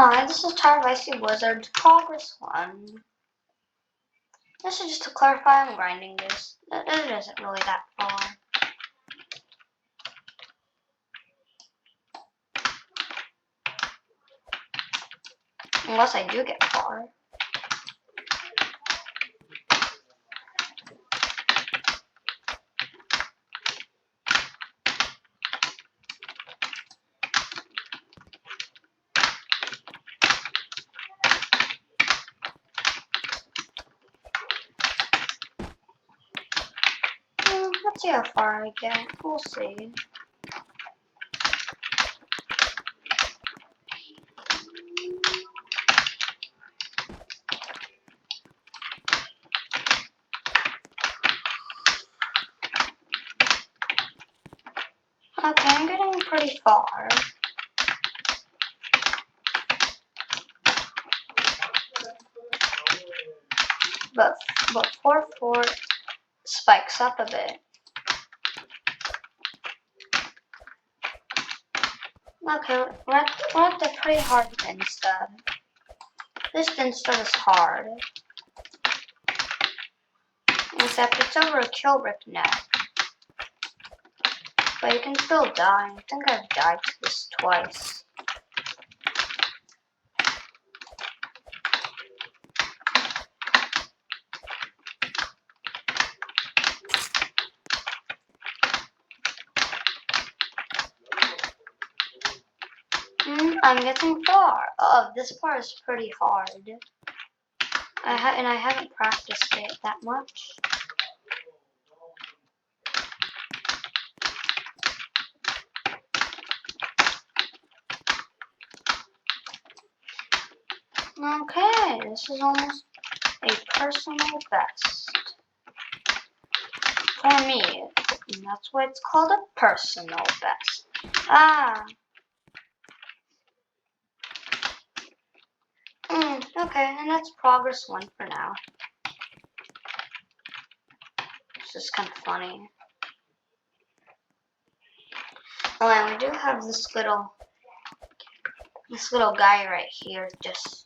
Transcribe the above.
Hi, this is Tired of Icy Blizzards, Progress 1. This is just to clarify, I'm grinding this. It isn't really that far. Unless I do get far. Let's see how far I get. We'll see. Okay, I'm getting pretty far. But 4-4 spikes up a bit. Okay, we're at the pretty hard thin stud. This thin stud is hard. Except it's over a kill brick net. But you can still die. I think I've died to this twice. I'm getting far. Oh, this part is pretty hard. And I haven't practiced it that much. Okay, this is almost a personal best. For me, and that's why it's called a personal best. Okay, and that's progress 1 for now. It's just kind of funny. Oh, and we do have this little guy right here, just